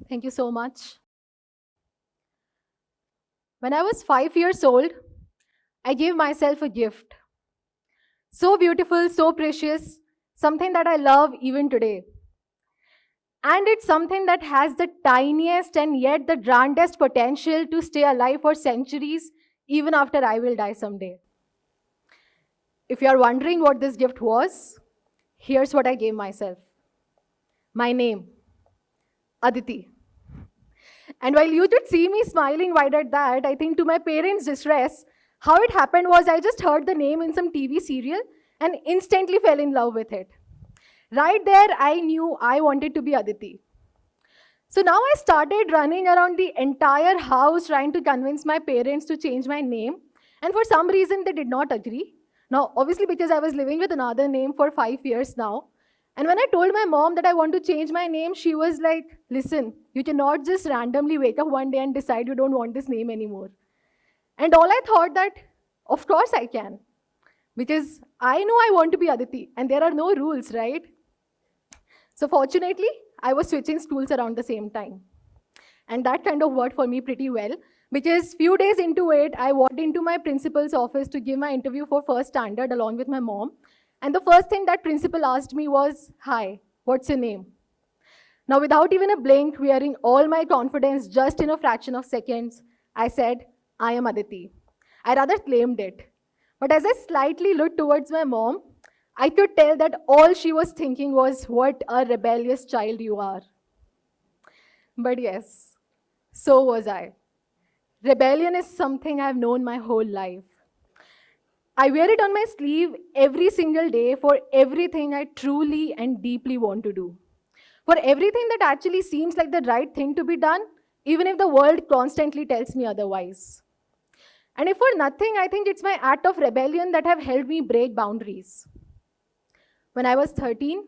Thank you so much. When I was 5 years old, I gave myself a gift. So beautiful, so precious, something that I love even today. And it's something that has the tiniest and yet the grandest potential to stay alive for centuries, even after I will die someday. If you are wondering what this gift was, here's what I gave myself. My name, Aditi. And while you could see me smiling wide at that, I think to my parents' distress, how it happened was I just heard the name in some TV serial and instantly fell in love with it. Right there, I knew I wanted to be Aditi. So now I started running around the entire house trying to convince my parents to change my name. And for some reason, they did not agree. Now, obviously, because I was living with another name for 5 years now. And when I told my mom that I want to change my name, she was like, listen, you cannot just randomly wake up one day and decide you don't want this name anymore. And all I thought that, of course I can. Because I know I want to be Aditi, and there are no rules, right? So fortunately, I was switching schools around the same time. And that kind of worked for me pretty well, because few days into it, I walked into my principal's office to give my interview for first standard along with my mom. And the first thing that principal asked me was, hi, what's your name? Now, without even a blink, wearing all my confidence just in a fraction of seconds, I said, I am Aditi. I rather claimed it. But as I slightly looked towards my mom, I could tell that all she was thinking was, what a rebellious child you are. But yes, so was I. Rebellion is something I've known my whole life. I wear it on my sleeve every single day for everything I truly and deeply want to do. For everything that actually seems like the right thing to be done, even if the world constantly tells me otherwise. And if for nothing, I think it's my act of rebellion that have helped me break boundaries. When I was 13,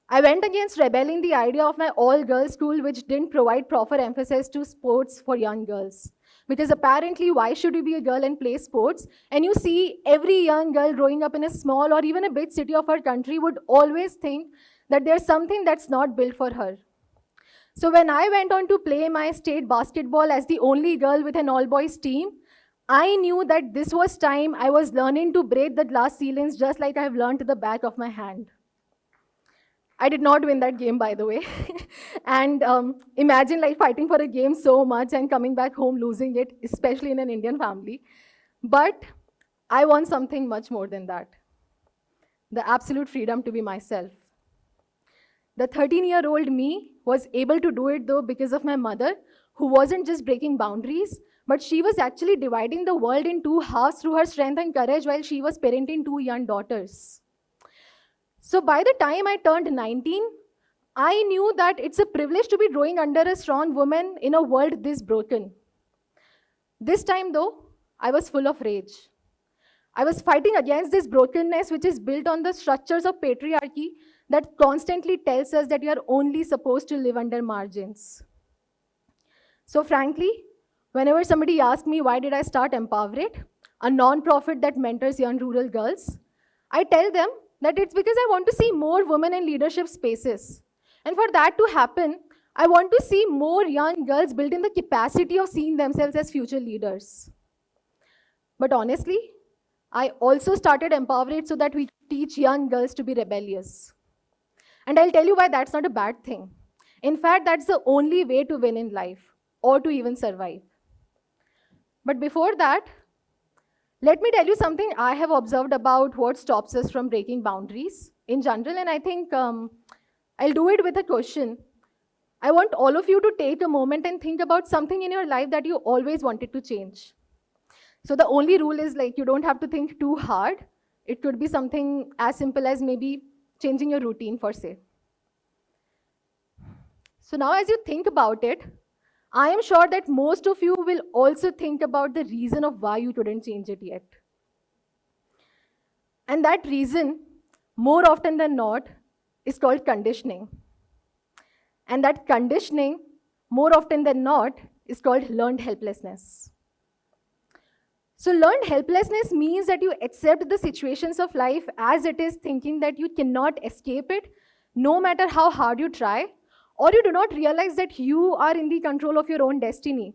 I went against rebelling the idea of my all-girls school, which didn't provide proper emphasis to sports for young girls. Because apparently, why should you be a girl and play sports? And you see, every young girl growing up in a small or even a big city of our country would always think that there's something that's not built for her. So when I went on to play my state basketball as the only girl with an all-boys team, I knew that this was time I was learning to break the glass ceilings just like I have learned to the back of my hand. I did not win that game, by the way. And imagine like fighting for a game so much and coming back home losing it, especially in an Indian family. But I want something much more than that. The absolute freedom to be myself. The 13-year-old me was able to do it though because of my mother, who wasn't just breaking boundaries, but she was actually dividing the world in two halves through her strength and courage while she was parenting two young daughters. So by the time I turned 19, I knew that it's a privilege to be growing under a strong woman in a world this broken. This time though, I was full of rage. I was fighting against this brokenness which is built on the structures of patriarchy that constantly tells us that we are only supposed to live under margins. So frankly, whenever somebody asks me why did I start Empower It, a non-profit that mentors young rural girls, I tell them that it's because I want to see more women in leadership spaces. And for that to happen, I want to see more young girls building the capacity of seeing themselves as future leaders. But honestly, I also started Empower It so that we teach young girls to be rebellious. And I'll tell you why that's not a bad thing. In fact, that's the only way to win in life, or to even survive. But before that, let me tell you something I have observed about what stops us from breaking boundaries in general, and I think I'll do it with a question. I want all of you to take a moment and think about something in your life that you always wanted to change. So the only rule is like you don't have to think too hard. It could be something as simple as maybe changing your routine for say. So now as you think about it, I am sure that most of you will also think about the reason of why you couldn't change it yet. And that reason, more often than not, is called conditioning. And that conditioning, more often than not, is called learned helplessness. So learned helplessness means that you accept the situations of life as it is, thinking that you cannot escape it, no matter how hard you try, or you do not realize that you are in the control of your own destiny.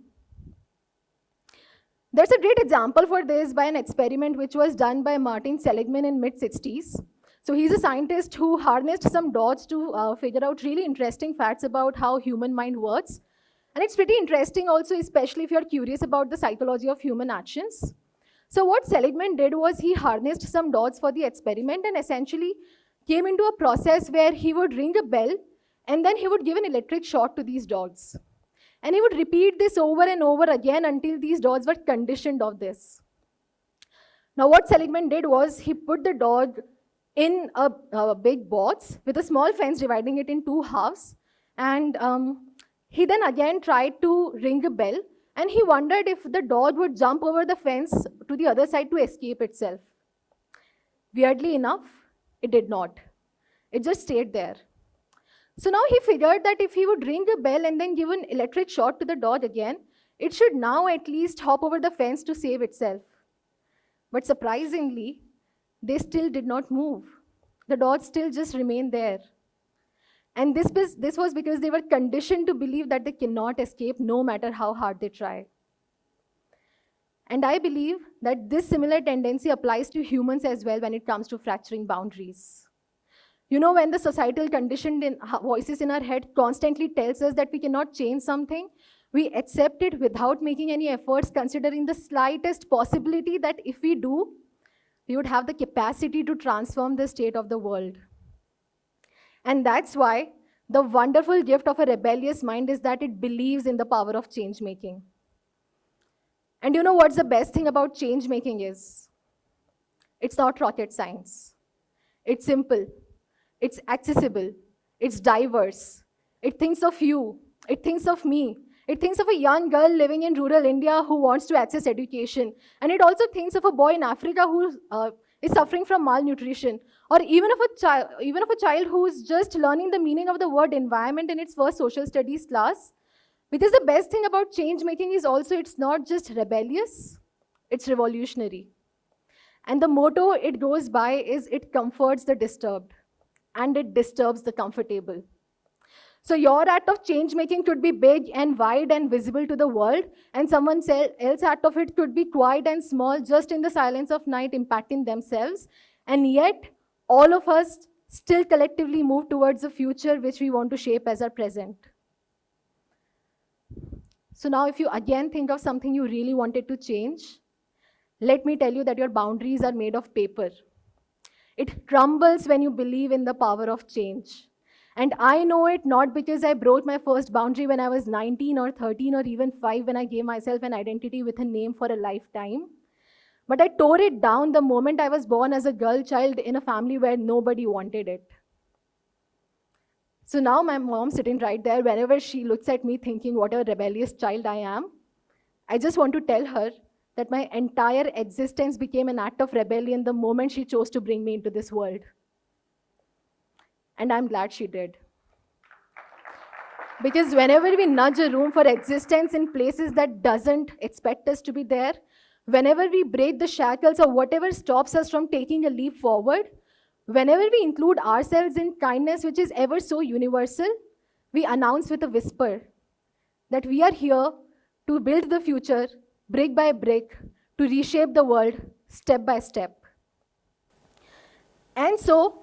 There's a great example for this by an experiment which was done by Martin Seligman in mid-60s. So he's a scientist who harnessed some dots to figure out really interesting facts about how human mind works. And it's pretty interesting also, especially if you're curious about the psychology of human actions. So what Seligman did was he harnessed some dots for the experiment and essentially came into a process where he would ring a bell and then he would give an electric shock to these dots. And he would repeat this over and over again until these dots were conditioned of this. Now what Seligman did was he put the dot in a big box with a small fence dividing it in two halves. And he then again tried to ring a bell. And he wondered if the dog would jump over the fence to the other side to escape itself. Weirdly enough, it did not. It just stayed there. So now he figured that if he would ring a bell and then give an electric shock to the dog again, it should now at least hop over the fence to save itself. But surprisingly, they still did not move. The dog still just remained there. And this was because they were conditioned to believe that they cannot escape no matter how hard they try. And I believe that this similar tendency applies to humans as well when it comes to fracturing boundaries. You know, when the societal conditioned voices in our head constantly tells us that we cannot change something, we accept it without making any efforts, considering the slightest possibility that if we do, we would have the capacity to transform the state of the world. And that's why the wonderful gift of a rebellious mind is that it believes in the power of change making. And you know what's the best thing about change making is? It's not rocket science. It's simple. It's accessible. It's diverse. It thinks of you. It thinks of me. It thinks of a young girl living in rural India who wants to access education. And it also thinks of a boy in Africa who is suffering from malnutrition. Or even of a child who is just learning the meaning of the word environment in its first social studies class. Because the best thing about change making is also it's not just rebellious, it's revolutionary. And the motto it goes by is it comforts the disturbed and it disturbs the comfortable. So your act of change making could be big and wide and visible to the world, and someone else's act of it could be quiet and small, just in the silence of night, impacting themselves. And yet, all of us still collectively move towards a future which we want to shape as our present. So now if you again think of something you really wanted to change, let me tell you that your boundaries are made of paper. It crumbles when you believe in the power of change. And I know it not because I broke my first boundary when I was 19 or 13 or even 5 when I gave myself an identity with a name for a lifetime. But I tore it down the moment I was born as a girl child in a family where nobody wanted it. So now my mom sitting right there, whenever she looks at me thinking what a rebellious child I am, I just want to tell her that my entire existence became an act of rebellion the moment she chose to bring me into this world. And I'm glad she did. Because whenever we nudge a room for existence in places that doesn't expect us to be there, whenever we break the shackles or whatever stops us from taking a leap forward, whenever we include ourselves in kindness which is ever so universal, we announce with a whisper that we are here to build the future brick by brick, to reshape the world step by step. And so,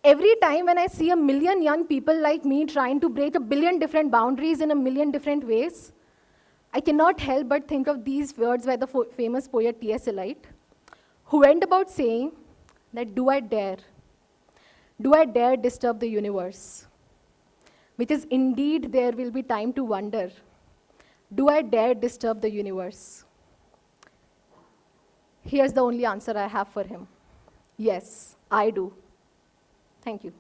every time when I see a million young people like me trying to break a billion different boundaries in a million different ways, I cannot help but think of these words by the famous poet T.S. Eliot, who went about saying that do I dare disturb the universe? Because indeed there will be time to wonder, do I dare disturb the universe? Here's the only answer I have for him. Yes, I do. Thank you.